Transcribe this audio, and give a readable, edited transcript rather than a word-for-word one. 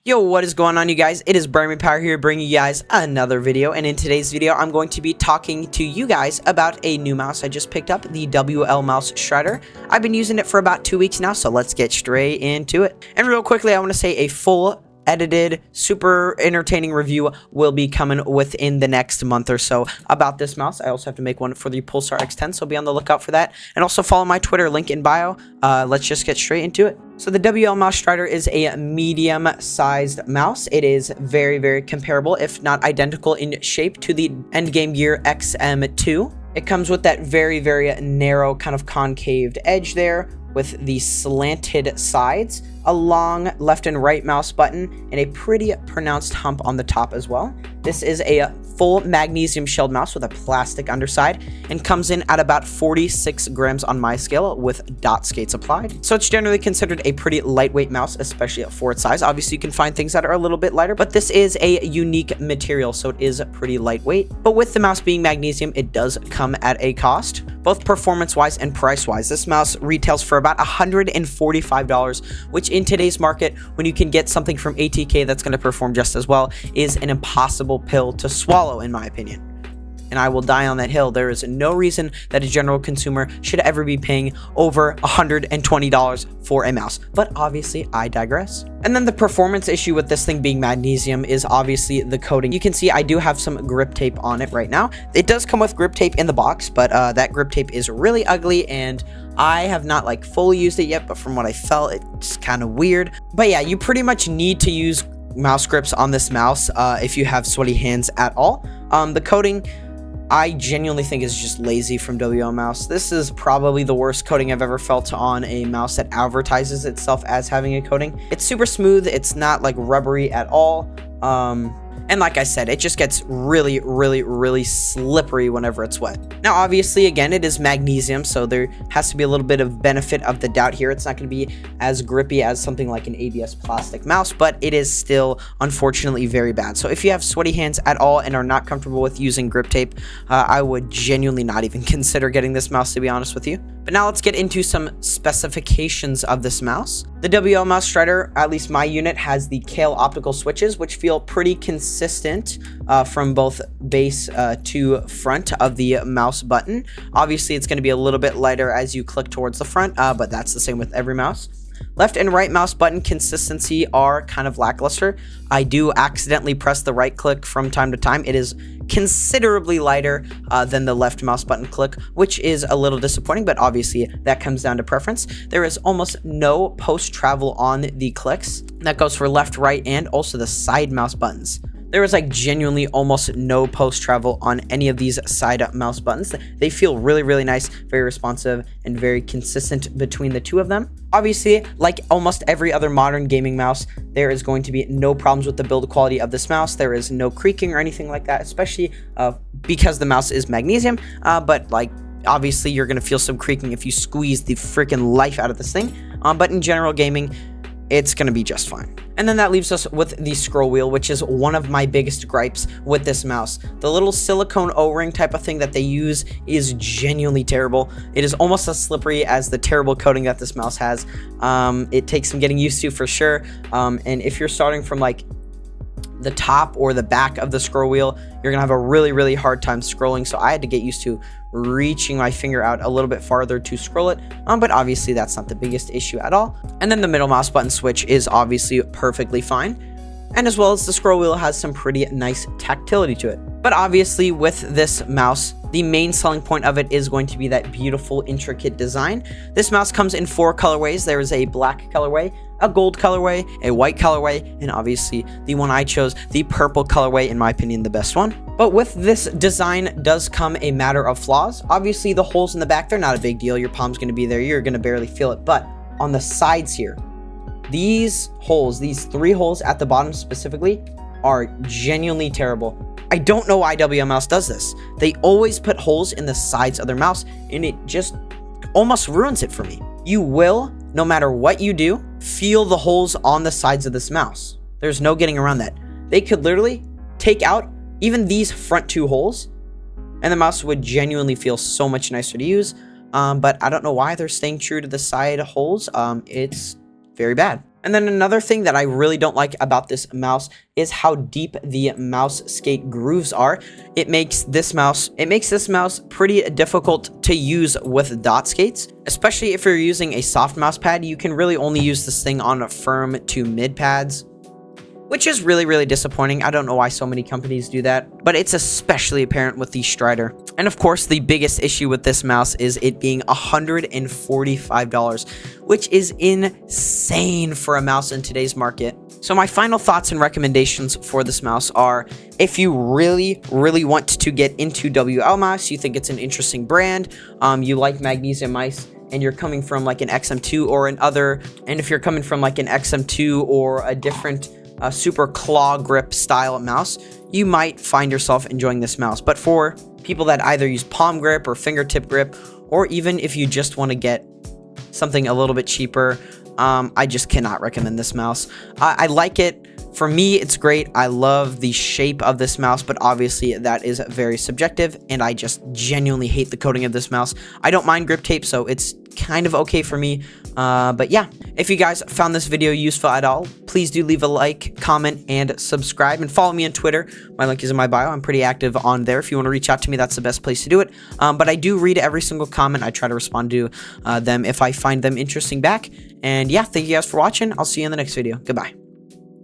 Yo, what is going on, you guys? It is Brian Power here, bringing you guys another video. And in today's video, I'm going to be talking to you guys about a new mouse I just picked up, the WLMOUSE Shredder. I've been using it for about 2 weeks now, so let's get straight into it. And real quickly, I want to say a full edited, super entertaining review will be coming within the next month or so about this mouse. I also have to make one for the Pulsar X10, so be on the lookout for that. And also follow my Twitter, link in bio. Let's just get straight into it. So the WLMOUSE Shredder is a medium-sized mouse. It is very, very comparable, if not identical in shape, to the Endgame Gear XM2. It comes with that very, very narrow kind of concaved edge there, with the slanted sides, a long left and right mouse button, and a pretty pronounced hump on the top as well. This is a full magnesium shelled mouse with a plastic underside and comes in at about 46 grams on my scale with dot skates applied. So it's generally considered a pretty lightweight mouse, especially for its size. Obviously, you can find things that are a little bit lighter, but this is a unique material, so it is pretty lightweight. But with the mouse being magnesium, it does come at a cost, both performance-wise and price-wise. This mouse retails for about $145, which in today's market, when you can get something from ATK that's going to perform just as well, is an impossible pill to swallow, in my opinion. And I will die on that hill. There is no reason that a general consumer should ever be paying over $120 for a mouse. But obviously, I digress. And then the performance issue with this thing being magnesium is obviously the coating. You can see I do have some grip tape on it right now. It does come with grip tape in the box, but that grip tape is really ugly, and I have not like fully used it yet, but from what I felt, it's kind of weird. But yeah, you pretty much need to use mouse grips on this mouse if you have sweaty hands at all. The coating, I genuinely think, is just lazy from WLMOUSE. This is probably the worst coating I've ever felt on a mouse that advertises itself as having a coating. It's super smooth. It's not like rubbery at all. And like I said, it just gets really, really, really slippery whenever it's wet. Now, obviously, again, it is magnesium, so there has to be a little bit of benefit of the doubt here. It's not going to be as grippy as something like an ABS plastic mouse, but it is still, unfortunately, very bad. So if you have sweaty hands at all and are not comfortable with using grip tape, I would genuinely not even consider getting this mouse, to be honest with you. But now let's get into some specifications of this mouse. The WLMOUSE Shredder, at least my unit, has the Kale optical switches, which feel pretty consistent from both base to front of the mouse button. Obviously, it's going to be a little bit lighter as you click towards the front, but that's the same with every mouse. Left and right mouse button consistency are kind of lackluster. I do accidentally press the right click from time to time. It is considerably lighter than the left mouse button click, which is a little disappointing, but obviously that comes down to preference. There is almost no post travel on the clicks. That goes for left, right, and also the side mouse buttons. There is like genuinely almost no post travel on any of these side up mouse buttons. They feel really, really nice, very responsive, and very consistent between the two of them. Obviously, like almost every other modern gaming mouse, there is going to be no problems with the build quality of this mouse. There is no creaking or anything like that, especially because the mouse is magnesium. But like, obviously, you're going to feel some creaking if you squeeze the freaking life out of this thing. But in general gaming, it's going to be just fine. And then that leaves us with the scroll wheel, which is one of my biggest gripes with this mouse. The little silicone O-ring type of thing that they use is genuinely terrible. It is almost as slippery as the terrible coating that this mouse has. It takes some getting used to for sure. And if you're starting from like the top or the back of the scroll wheel, you're gonna have a really, really hard time scrolling. So I had to get used to reaching my finger out a little bit farther to scroll it, but obviously that's not the biggest issue at all. And then the middle mouse button switch is obviously perfectly fine, and as well as the scroll wheel has some pretty nice tactility to it. But obviously with this mouse, the main selling point of it is going to be that beautiful, intricate design. This mouse comes in 4 colorways. There is a black colorway, a gold colorway, a white colorway, and obviously the one I chose, the purple colorway, in my opinion, the best one. But with this design does come a matter of flaws. Obviously, the holes in the back, they're not a big deal. Your palm's going to be there. You're going to barely feel it. But on the sides here, these holes, these 3 holes at the bottom specifically, are genuinely terrible. I don't know why WLMOUSE does this. They always put holes in the sides of their mouse, and it just almost ruins it for me. You will, no matter what you do, feel the holes on the sides of this mouse. There's no getting around that. They could literally take out even these front 2 holes, and the mouse would genuinely feel so much nicer to use. But I don't know why they're staying true to the side holes. It's very bad. And then another thing that I really don't like about this mouse is how deep the mouse skate grooves are. It makes this mouse pretty difficult to use with dot skates, especially if you're using a soft mouse pad. You can really only use this thing on firm to mid pads, which is really disappointing. I don't know why so many companies do that, but it's especially apparent with the Strider. And of course, the biggest issue with this mouse is it being $145, which is insane for a mouse in today's market. So my final thoughts and recommendations for this mouse are, if you really want to get into WLMOUSE, you think it's an interesting brand, you like magnesium mice, and you're coming from like an XM2 or if you're coming from like an XM2 or a different super claw grip style mouse, you might find yourself enjoying this mouse. But for people that either use palm grip or fingertip grip, or even if you just want to get something a little bit cheaper, I just cannot recommend this mouse. I like it. For me, it's great. I love the shape of this mouse, but obviously that is very subjective, and I just genuinely hate the coating of this mouse. I don't mind grip tape, so it's kind of okay for me. But yeah, if you guys found this video useful at all, please do leave a like, comment, and subscribe, and follow me on Twitter. My link is in my bio. I'm pretty active on there. If you want to reach out to me, that's the best place to do it. But I do read every single comment. I try to respond to them if I find them interesting back. And yeah, thank you guys for watching. I'll see you in the next video. Goodbye.